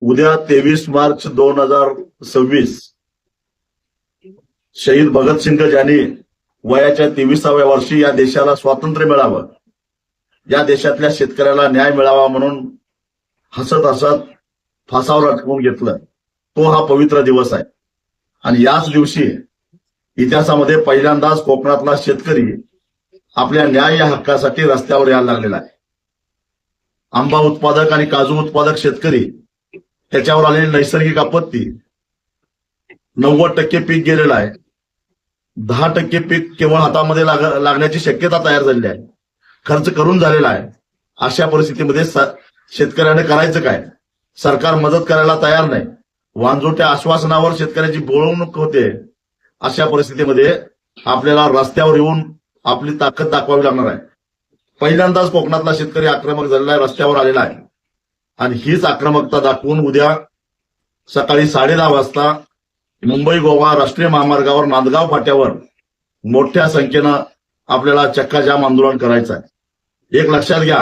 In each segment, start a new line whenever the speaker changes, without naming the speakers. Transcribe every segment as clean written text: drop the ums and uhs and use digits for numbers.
उद्या 23 मार्च 2026 शहीद भगतसिंग यांनी वयाच्या 23व्या वर्षी या देशाला स्वातंत्र्य मिळावं, या देशातल्या शेतकऱ्याला न्याय मिळावा म्हणून हसत हसत फासावर अटकवून घेतलं. तो हा पवित्र दिवस आहे. आणि याच दिवशी इतिहासामध्ये पहिल्यांदाच कोकणातला शेतकरी आपल्या न्याय या हक्कासाठी रस्त्यावर यायला लागलेला आहे. आंबा उत्पादक आणि काजू उत्पादक शेतकरी त्याच्यावर आलेली नैसर्गिक आपत्ती, 90% पीक गेलेलं आहे, 10% पीक केवळ हातामध्ये लागण्याची शक्यता तयार झालेली आहे, खर्च करून झालेला आहे. अशा परिस्थितीमध्ये शेतकऱ्याने करायचं काय? सरकार मदत करायला तयार नाही. वांजोट्या आश्वासनावर शेतकऱ्याची बोळवणूक होते. अशा परिस्थितीमध्ये आपल्याला रस्त्यावर येऊन आपली ताकद दाखवावी लागणार आहे. पहिल्यांदाच कोकणातला शेतकरी आक्रमक झालेला आहे, रस्त्यावर आलेला आहे. आणि हीच आक्रमकता दाखवून उद्या सकाळी 10:30 वाजता मुंबई गोवा राष्ट्रीय महामार्गावर नांदगाव फाट्यावर मोठ्या संख्येनं आपल्याला चक्काजाम आंदोलन करायचं आहे. एक लक्षात घ्या,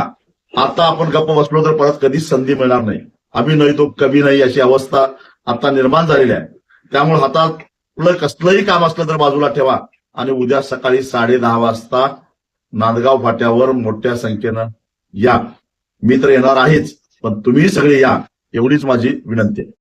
आता आपण गप्प बसलो तर परत कधीच संधी मिळणार नाही. अभि नाही तो कभी नाही अशी अवस्था आता निर्माण झालेली आहे. त्यामुळे हातात कसलंही काम असलं तर बाजूला ठेवा आणि उद्या सकाळी 10:30 वाजता नांदगाव फाट्यावर मोठ्या संख्येनं या. मी तर येणार आहेच, पण तुम्ही सगळे या, एवढीच माझी विनंती आहे.